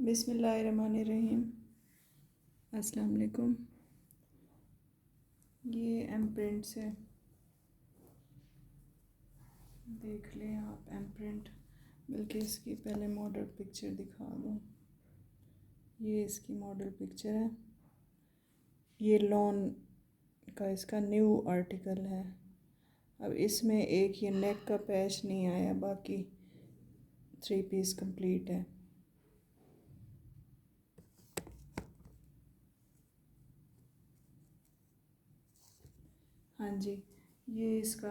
बिस्मिल्लाहिर्रहमानिर्रहीम। अस्सलाम वालेकुम। ये एम प्रिंट से देख लें आप एम प्रिंट, बल्कि इसकी पहले मॉडल पिक्चर दिखा दूँ। ये इसकी मॉडल पिक्चर है। ये लॉन का इसका न्यू आर्टिकल है। अब इसमें एक ये नेक का पैच नहीं आया, बाकी 3 पीस कंप्लीट है। हाँ जी, ये इसका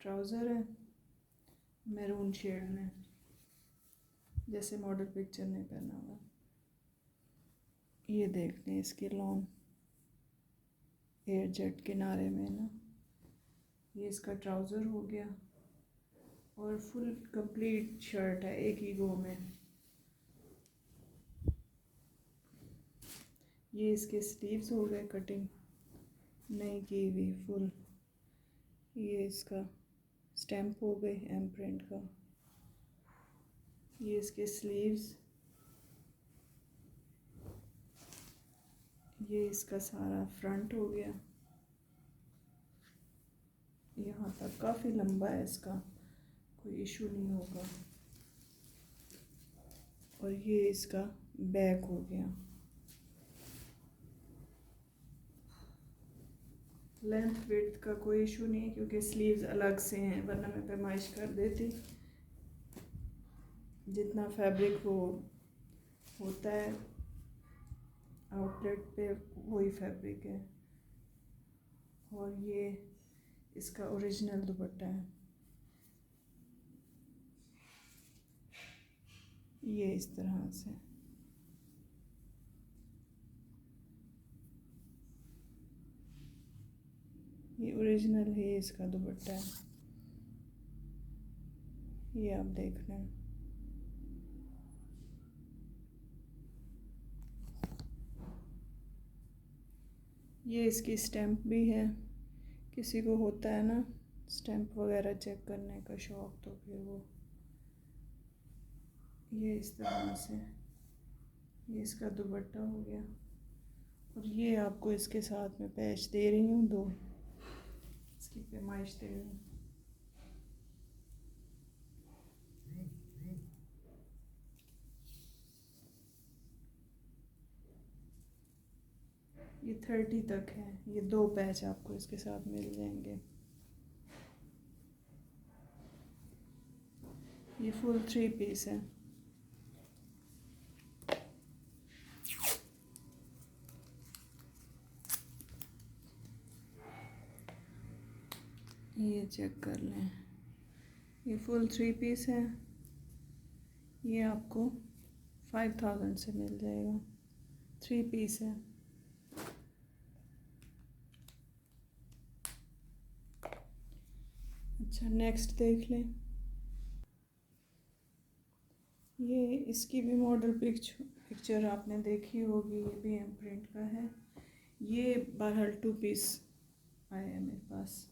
ट्राउज़र है मैरून शेड में, जैसे मॉडल पिक्चर ने पहना हुआ। ये देख लें इसकी लॉन एयर जेट किनारे में ना, ये इसका ट्राउज़र हो गया और फुल कंप्लीट शर्ट है एक ही गो में। ये इसके स्लीव्स हो गए कटिंग नहीं की हुई फुल। ये इसका स्टैम्प हो गए एम प्रिंट का। ये इसके स्लीव्स, ये इसका सारा फ्रंट हो गया। यहाँ तक काफ़ी लंबा है, इसका कोई इशू नहीं होगा। और ये इसका बैक हो गया। लेंथ विड्थ का कोई इशू नहीं है, क्योंकि स्लीव्स अलग से हैं, वरना मैं पैमाइश कर देती। जितना फैब्रिक वो होता है आउटलेट पे वही फैब्रिक है। और ये इसका ओरिजिनल दुपट्टा है। ये इस तरह से ये ओरिजिनल है, इसका दुपट्टा है। ये आप देख लें। ये इसकी स्टैम्प भी है। किसी को होता है ना स्टैम्प वगैरह चेक करने का शौक़, तो फिर वो ये इस तरह से ये इसका दुपट्टा हो गया। और ये आपको इसके साथ में पैच दे रही हूँ, 2 इसकी पैमाइश दे रही हूँ। ये 30 तक है। ये 2 पैच आपको इसके साथ मिल जाएंगे। ये फुल 3 पीस है। ये चेक कर लें, ये फुल 3 पीस है। ये आपको 5000 से मिल जाएगा। 3 पीस है। अच्छा, नेक्स्ट देख लें। ये इसकी भी मॉडल पिक्चर आपने देखी होगी। ये भी एम प्रिंट का है। ये बहरहाल 2 पीस आए हैं मेरे पास।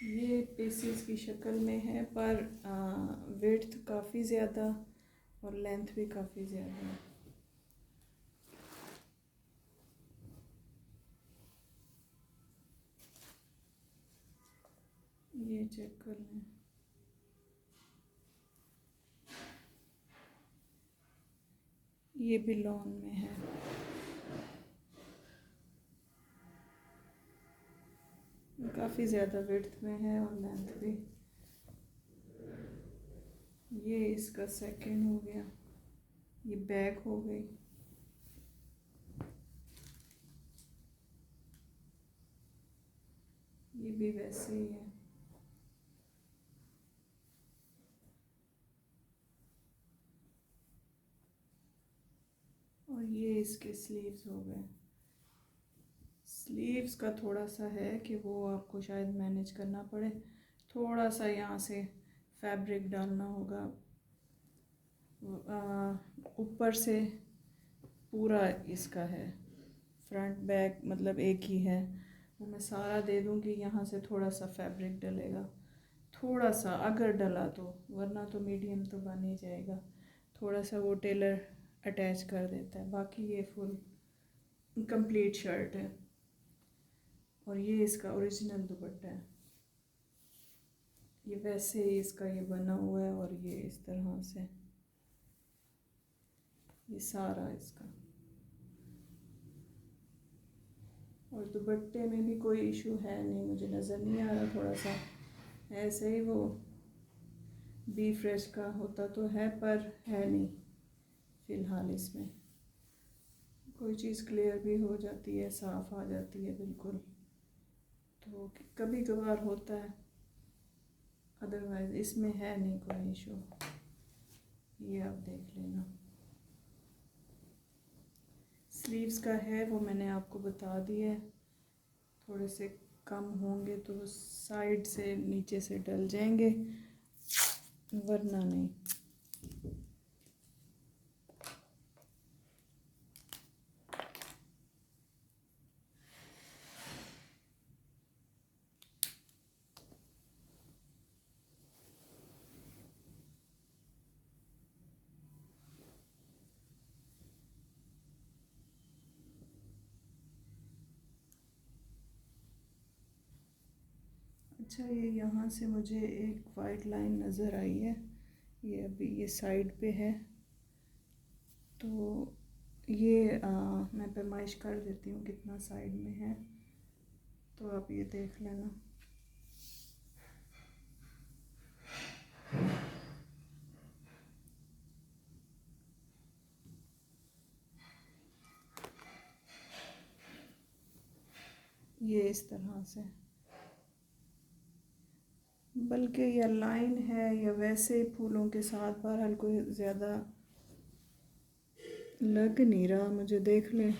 ये पीसीस की शक्ल में है, पर विड्थ काफ़ी ज़्यादा और लेंथ भी काफ़ी ज़्यादा है। ये चेक कर लें। ये भी लॉन में है। काफ़ी ज़्यादा विड्थ में है और लेंथ भी। ये इसका सेकंड हो गया। ये बैक हो गई। ये भी वैसे ही है। और ये इसके स्लीव्स हो गए। स्लीव्स का थोड़ा सा है कि वो आपको शायद मैनेज करना पड़े, थोड़ा सा यहाँ से फैब्रिक डालना होगा। ऊपर से पूरा इसका है फ्रंट बैक मतलब एक ही है, वो मैं सारा दे दूँगी। यहाँ से थोड़ा सा फैब्रिक डलेगा, थोड़ा सा अगर डला तो, वरना तो मीडियम तो बन ही जाएगा। थोड़ा सा वो टेलर अटैच कर देता है। बाकी ये फुल कंप्लीट शर्ट है और ये इसका ओरिजिनल दुपट्टा है। ये वैसे ही इसका ये बना हुआ है और ये इस तरह से ये सारा इसका। और दुपट्टे में भी कोई इशू है नहीं, मुझे नज़र नहीं आ रहा। थोड़ा सा ऐसे ही वो बी फ्रेश का होता तो है, पर है नहीं फ़िलहाल। इसमें कोई चीज़ क्लियर भी हो जाती है, साफ़ आ जाती है बिल्कुल, तो कभी कभार होता है, अदरवाइज़ इसमें है नहीं कोई इशू। ये आप देख लेना। स्लीव्स का है वो मैंने आपको बता दिया है, थोड़े से कम होंगे तो साइड से नीचे से डल जाएंगे, वरना नहीं। अच्छा, ये यहाँ से मुझे एक वाइट लाइन नज़र आई है, ये अभी ये साइड पे है, तो ये मैं पैमाइश कर देती हूँ कितना साइड में है, तो आप ये देख लेना। ये इस तरह से, बल्कि या लाइन है या वैसे फूलों के साथ, बहरहाल कोई ज़्यादा लग नहीं रहा मुझे, देख लें।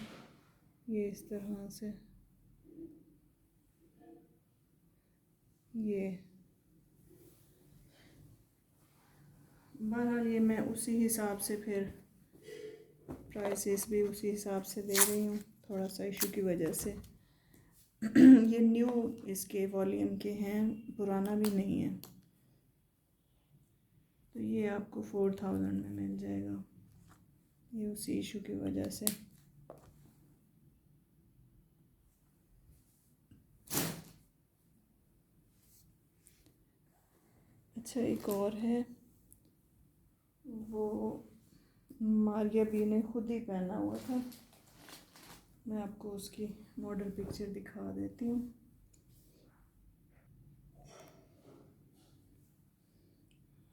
ये इस तरह से, ये बहरहाल ये मैं उसी हिसाब से फिर प्राइसेस भी उसी हिसाब से दे रही हूँ, थोड़ा सा इशू की वजह से। ये न्यू इसके वॉल्यूम के हैं, पुराना भी नहीं है, तो ये आपको 4000 में मिल जाएगा, ये उसी इशू की वजह से। अच्छा, एक और है, वो मारिया बी ने खुद ही पहना हुआ था, मैं आपको उसकी मॉडल पिक्चर दिखा देती हूँ।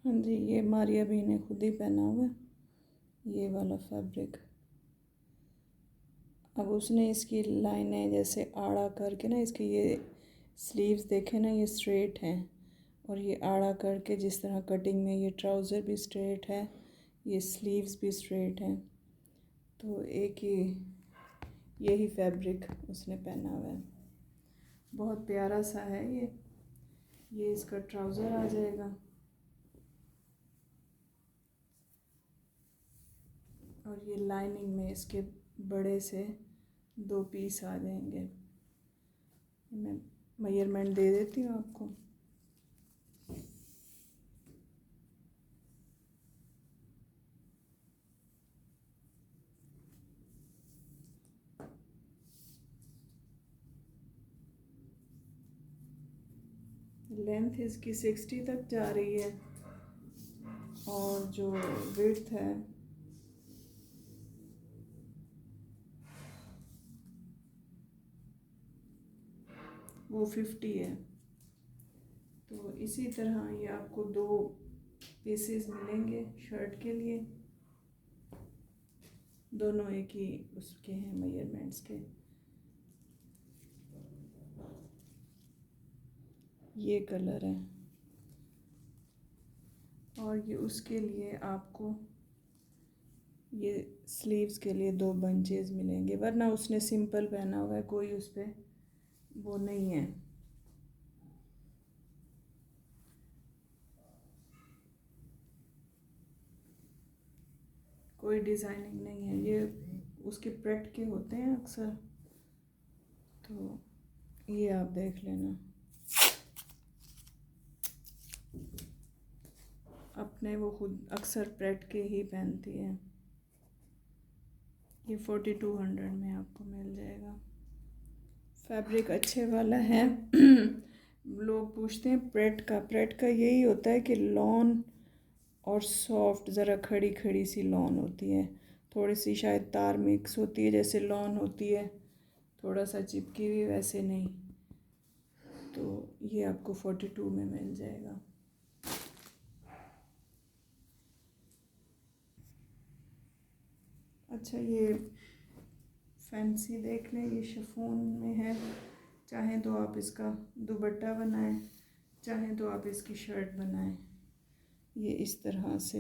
हाँ जी, ये मारिया बी ने खुद ही पहना हुआ है, ये वाला फैब्रिक। अब उसने इसकी लाइनें जैसे आड़ा करके ना, इसके ये स्लीव्स देखे ना, ये स्ट्रेट हैं, और ये आड़ा करके जिस तरह कटिंग में ये ट्राउज़र भी स्ट्रेट है, ये स्लीव्स भी स्ट्रेट हैं, तो एक ही यही फैब्रिक उसने पहना हुआ है। बहुत प्यारा सा है ये इसका ट्राउज़र आ जाएगा, और ये लाइनिंग में इसके बड़े से 2 पीस आ जाएंगे। मैं मेजरमेंट दे देती हूँ आपको। लेंथ इसकी 60 तक जा रही है, और जो विड्थ है वो 50 है। तो इसी तरह ये आपको 2 पीसेस मिलेंगे शर्ट के लिए, दोनों एक ही उसके हैं मेजरमेंट्स के। ये कलर है, और ये उसके लिए आपको ये स्लीव्स के लिए 2 बंचेस मिलेंगे, वरना उसने सिंपल पहना हुआ है, कोई उस पर वो नहीं है। कोई डिज़ाइनिंग नहीं है, ये उसके प्रेट के होते हैं अक्सर, तो ये आप देख लेना। अपने वो खुद अक्सर प्रेट के ही पहनती है। ये 4200 में आपको मिल जाएगा। फैब्रिक अच्छे वाला है। लोग पूछते हैं प्रेट का यही होता है कि लॉन और सॉफ्ट, ज़रा खड़ी खड़ी सी लॉन होती है, थोड़ी सी शायद तार मिक्स होती है जैसे लॉन होती है, थोड़ा सा चिपकी हुई, वैसे नहीं। तो ये आपको 42 में मिल जाएगा। अच्छा, ये फैंसी देख लें, ये शिफॉन में है। चाहें तो आप इसका दुपट्टा बनाएं, चाहें तो आप इसकी शर्ट बनाएं। ये इस तरह से,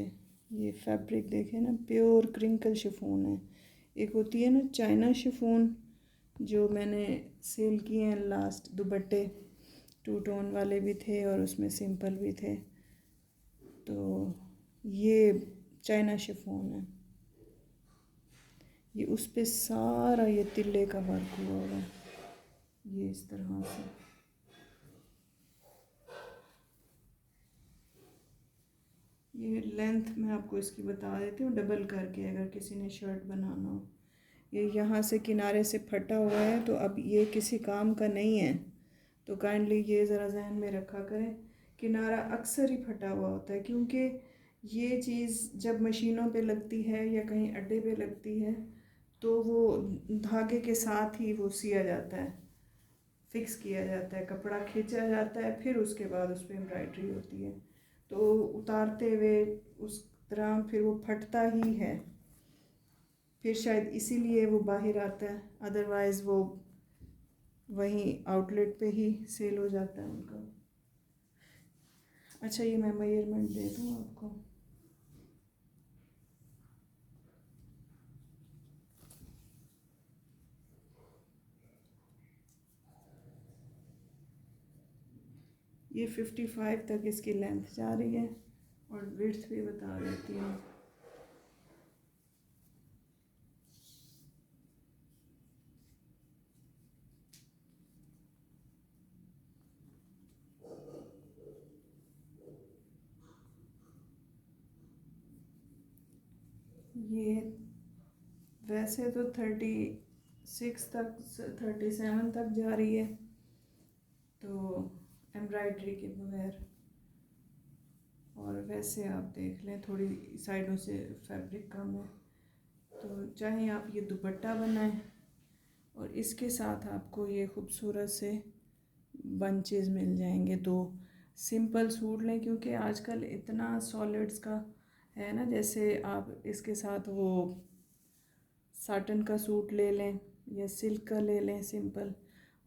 ये फैब्रिक देखें ना, प्योर क्रिंकल शिफॉन है। एक होती है ना चाइना शिफॉन, जो मैंने सेल किए हैं लास्ट, दुपट्टे 2 टोन वाले भी थे और उसमें सिंपल भी थे। तो ये चाइना शिफॉन है। ये उस पे सारा ये तिल्ले का वर्क हुआ हुआ है, ये इस तरह से। ये लेंथ मैं आपको इसकी बता देती हूँ डबल करके, अगर किसी ने शर्ट बनाना हो। ये यहाँ से किनारे से फटा हुआ है, तो अब ये किसी काम का नहीं है, तो काइंडली ये ज़रा जहन में रखा करें। किनारा अक्सर ही फटा हुआ होता है, क्योंकि ये चीज़ जब मशीनों पे लगती है या कहीं अड्डे पे लगती है तो वो धागे के साथ ही वो सिया जाता है, फिक्स किया जाता है, कपड़ा खींचा जाता है, फिर उसके बाद उस पर एम्ब्रॉयडरी होती है। तो उतारते हुए उस तरह फिर वो फटता ही है, फिर शायद इसीलिए वो बाहर आता है, अदरवाइज़ वो वहीं आउटलेट पे ही सेल हो जाता है उनका। अच्छा, ये मैं मेजरमेंट दे दूँ आपको। ये 55 तक इसकी लेंथ जा रही है, और विड्थ भी बता देती हूँ। ये वैसे तो 36 तक 37 तक जा रही है, तो एम्ब्रॉयडरी के बगैर। और वैसे आप देख लें थोड़ी साइडों से फैब्रिक कम है, तो चाहे आप ये दुपट्टा बनाएं, और इसके साथ आपको ये खूबसूरत से बंचेस मिल जाएंगे। दो सिंपल सूट लें, क्योंकि आजकल इतना सॉलिड्स का है ना, जैसे आप इसके साथ वो साटन का सूट ले लें या सिल्क का ले लें सिंपल,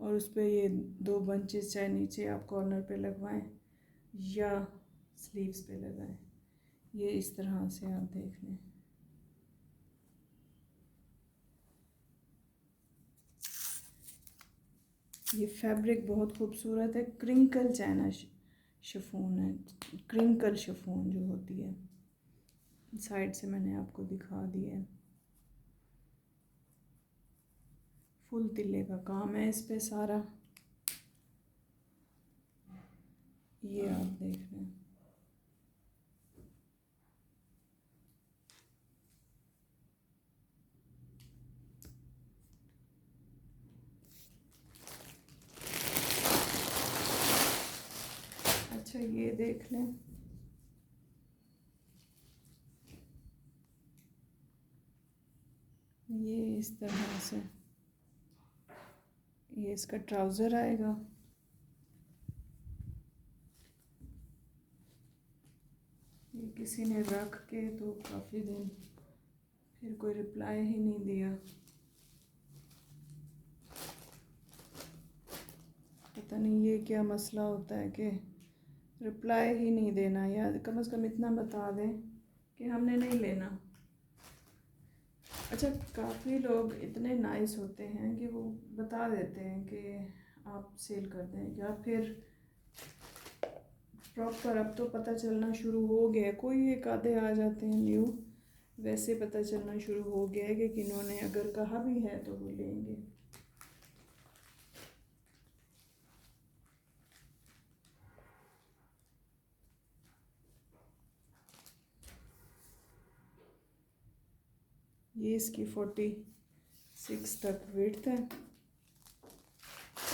और उस पर ये 2 बंचेस चाहे नीचे आप कॉर्नर पे लगवाएं या स्लीव्स पे लगाएं। ये इस तरह से आप देख लें। ये फैब्रिक बहुत खूबसूरत है, क्रिंकल चाइना शिफॉन है, क्रिंकल शिफॉन जो होती है। साइड से मैंने आपको दिखा दिया है, फुल तिल्ले का काम है इस पे सारा। ये आप देख रहे हैं। अच्छा, ये देख लें, ये इस तरह से ये इसका ट्राउज़र आएगा। ये किसी ने रख के तो काफ़ी दिन फिर कोई रिप्लाई ही नहीं दिया, पता नहीं ये क्या मसला होता है कि रिप्लाई ही नहीं देना, या कम से कम इतना बता दें कि हमने नहीं लेना। अच्छा, काफ़ी लोग इतने नाइस होते हैं कि वो बता देते हैं कि आप सेल कर दें, या फिर प्रॉपर अब तो पता चलना शुरू हो गया है, कोई एक आधे आ जाते हैं न्यू, वैसे पता चलना शुरू हो गया है कि किन्होंने अगर कहा भी है तो वो लेंगे। ये इसकी 46 तक विड्थ है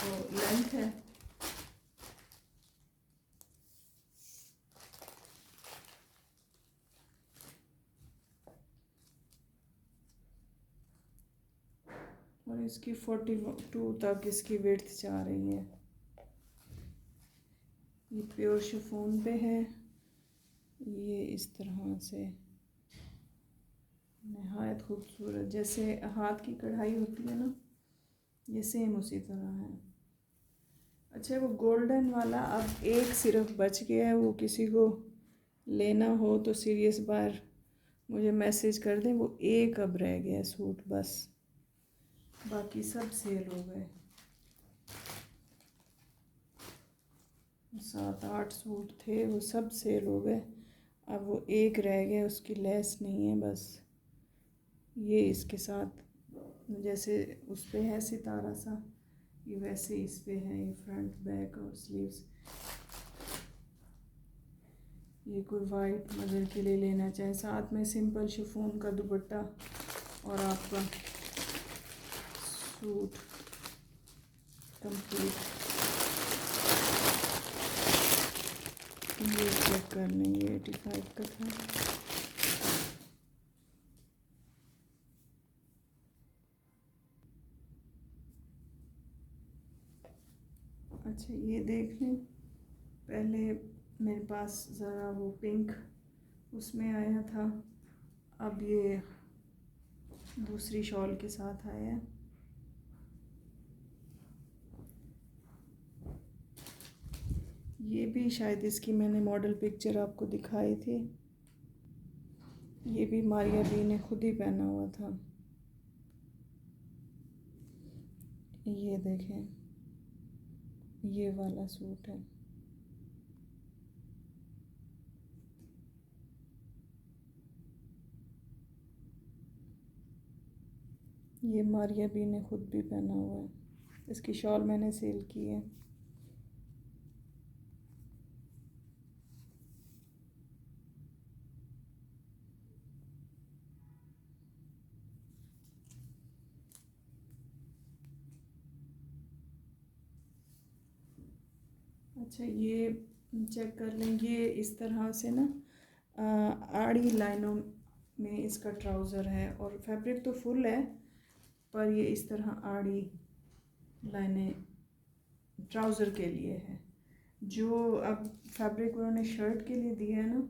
और लेंथ है। और इसकी 42 तक इसकी विड्थ जा रही है। ये प्योर शिफॉन पे है। ये इस तरह से नहायत खूबसूरत, जैसे हाथ की कढ़ाई होती है ना, ये सेम उसी तरह है। अच्छा, वो गोल्डन वाला अब एक सिर्फ बच गया है, वो किसी को लेना हो तो सीरियस बार मुझे मैसेज कर दें। वो एक अब रह गया सूट बस, बाकी सब सेल हो गए। 7-8 सूट थे, वो सब सेल हो गए। अब वो एक रह गया, उसकी लेस नहीं है बस। ये इसके साथ जैसे उस पे है सितारा सा, ये वैसे इस पे है। ये फ्रंट बैक और स्लीव्स। ये कोई वाइट मदर के लिए लेना चाहे, साथ में सिंपल शिफॉन का दुपट्टा और आपका सूट कंप्लीट। ये चेक कर लें, ये 85 का था। अच्छा, ये देख लें। पहले मेरे पास ज़रा वो पिंक उसमें आया था, अब ये दूसरी शॉल के साथ आया है। ये भी शायद इसकी मैंने मॉडल पिक्चर आपको दिखाई थी। ये भी मारिया बी ने खुद ही पहना हुआ था। ये देखें, ये वाला सूट है। ये मारिया बी ने खुद भी पहना हुआ है। इसकी शॉल मैंने सेल की है। अच्छा, ये चेक कर लें। ये इस तरह से ना आड़ी लाइनों में इसका ट्राउज़र है, और फैब्रिक तो फुल है, पर ये इस तरह आड़ी लाइनें ट्राउज़र के लिए है। जो अब फैब्रिक उन्होंने शर्ट के लिए दिया है ना,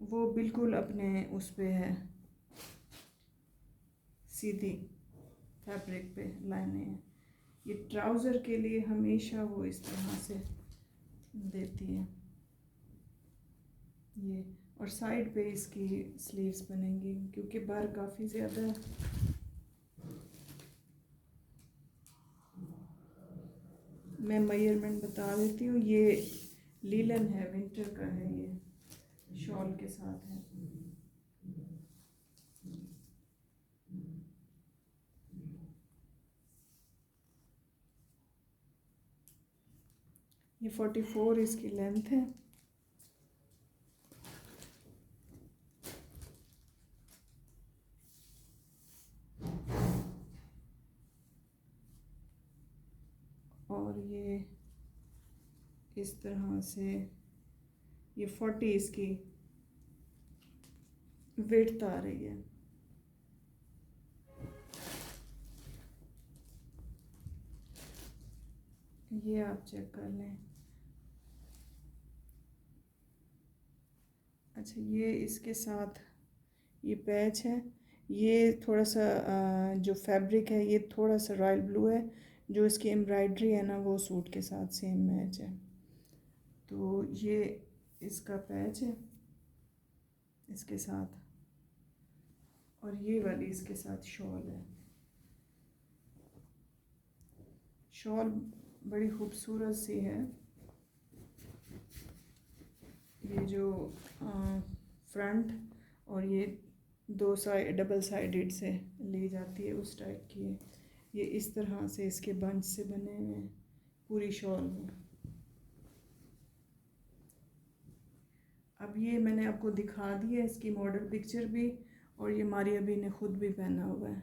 वो बिल्कुल अपने उस पे है, सीधी फैब्रिक पे लाइनें हैं। ये ट्राउज़र के लिए हमेशा वो इस तरह से देती है ये। और साइड पे इसकी स्लीव्स बनेंगी, क्योंकि बाहर काफ़ी ज़्यादा है। मैं मेजरमेंट बता देती हूँ। ये लीलन है, विंटर का है, ये शॉल के साथ है। ये 44 इसकी लेंथ है। और ये इस तरह से ये 40 इसकी विड्थ आ रही है। ये आप चेक कर लें। अच्छा, ये इसके साथ ये पैच है। ये थोड़ा सा जो फैब्रिक है ये थोड़ा सा रॉयल ब्लू है। जो इसकी एम्ब्रॉयडरी है ना, वो सूट के साथ सेम मैच है। तो ये इसका पैच है इसके साथ, और ये वाली इसके साथ शॉल है। शॉल बड़ी खूबसूरत सी है। ये जो फ्रंट और ये दो साइड डबल साइडेड से ली जाती है, उस टाइप की है। ये इस तरह से इसके बंच से बने हुए हैं पूरी शॉल में। अब ये मैंने आपको दिखा दी है इसकी मॉडल पिक्चर भी, और ये हमारी अभी ने खुद भी पहना हुआ है,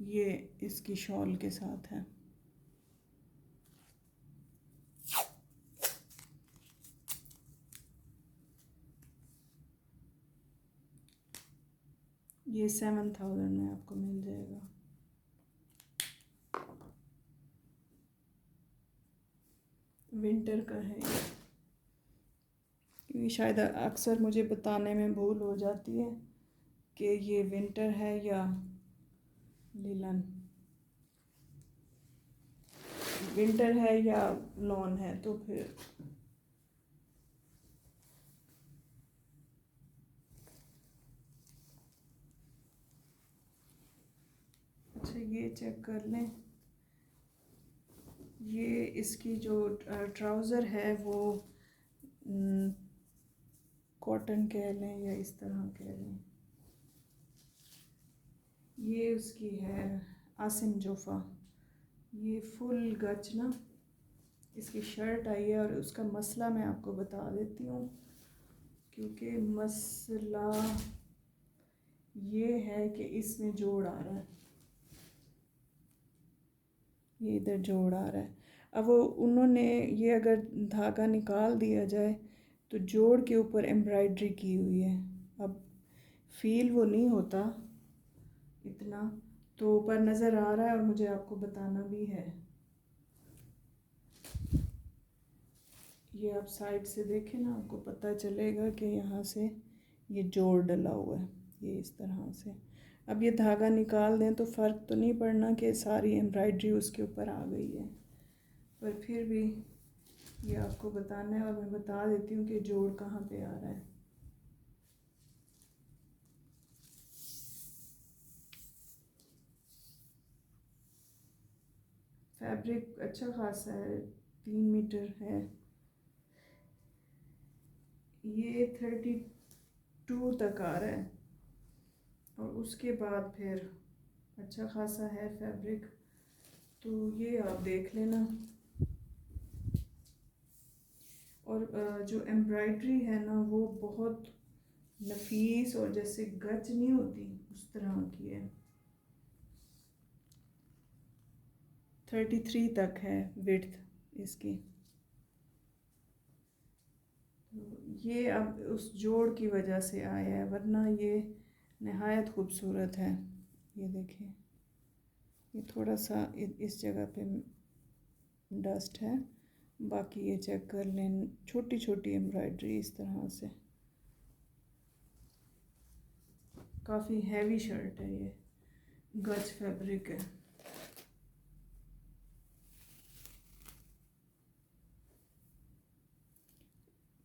ये इसकी शॉल के साथ है। ये 7000 में आपको मिल जाएगा। विंटर का है ये, क्योंकि शायद अक्सर मुझे बताने में भूल हो जाती है कि ये विंटर है या लिलन, विंटर है या लॉन है। तो फिर अच्छा ये चेक कर लें, ये इसकी जो ट्राउज़र है वो कॉटन कह लें या इस तरह कह लें। ये उसकी है आसिम जोफ़ा, ये फुल गच ना इसकी शर्ट आई है। और उसका मसला मैं आपको बता देती हूँ, क्योंकि मसला ये है कि इसमें जोड़ आ रहा है, ये इधर जोड़ आ रहा है। अब वो उन्होंने ये अगर धागा निकाल दिया जाए तो जोड़ के ऊपर एम्ब्रॉयडरी की हुई है। अब फील वो नहीं होता इतना, तो ऊपर नज़र आ रहा है और मुझे आपको बताना भी है। ये आप साइड से देखें ना, आपको पता चलेगा कि यहाँ से ये जोड़ डला हुआ है, ये इस तरह से। अब ये धागा निकाल दें तो फ़र्क तो नहीं पड़ना कि सारी एम्ब्रॉयडरी उसके ऊपर आ गई है, पर फिर भी ये आपको बताना है। और मैं बता देती हूँ कि जोड़ कहाँ पे आ रहा है। फैब्रिक अच्छा खासा है, 3 मीटर है। ये 32 तक आ रहा है, और उसके बाद फिर अच्छा खासा है फैब्रिक, तो ये आप देख लेना। और जो एम्ब्रॉयडरी है ना वो बहुत नफीस और जैसे गच नहीं होती उस तरह की है। 33 तक है विड्थ इसकी। तो ये अब उस जोड़ की वजह से आया है, वरना ये नहायत खूबसूरत है। ये देखिए, ये थोड़ा सा इस जगह पे डस्ट है, बाकी ये चेक कर लें, छोटी छोटी एम्ब्रॉयडरी इस तरह से। काफ़ी हैवी शर्ट है ये, गज फैब्रिक है।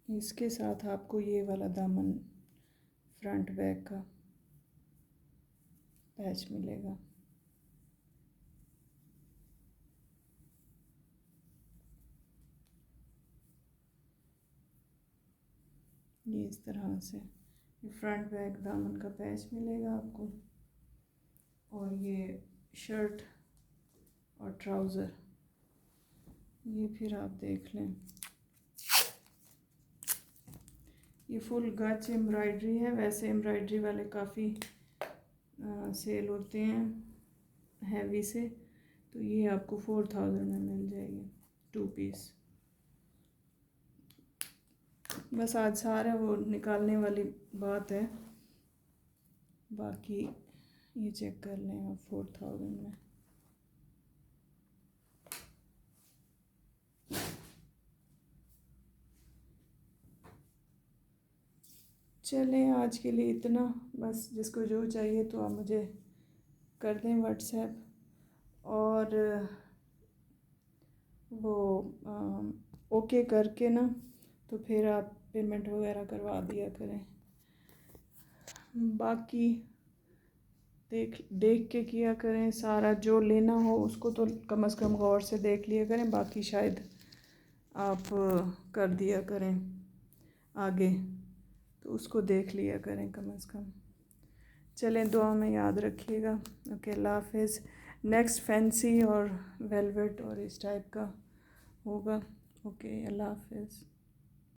इसके साथ आपको ये वाला दामन फ्रंट बैक का पैच मिलेगा। ये इस तरह से ये फ्रंट बैक दामन का पैच मिलेगा आपको, और ये शर्ट और ट्राउज़र ये फिर आप देख लें। ये फुल गच एम्ब्रॉयडरी है, वैसे एम्ब्रॉयडरी वाले काफ़ी सेल होते हैं हैवी से, तो ये आपको 4000 में मिल जाएगी 2 पीस। बस आज सारा वो निकालने वाली बात है, बाकी ये चेक कर लें आप 4000 में। चलें आज के लिए इतना, बस जिसको जो चाहिए तो आप मुझे कर दें व्हाट्सएप, और वो ओके करके ना तो फिर आप पेमेंट वगैरह करवा दिया करें। बाकी देख देख के किया करें, सारा जो लेना हो उसको तो कम से कम गौर से देख लिया करें, बाकी शायद आप कर दिया करें आगे, तो उसको देख लिया करें कम से कम। चलें, दुआ में याद रखिएगा। ओके, अल्लाह हाफिज़। नेक्स्ट फैंसी और वेलवेट और इस टाइप का होगा। ओके, अल्लाह हाफिज़।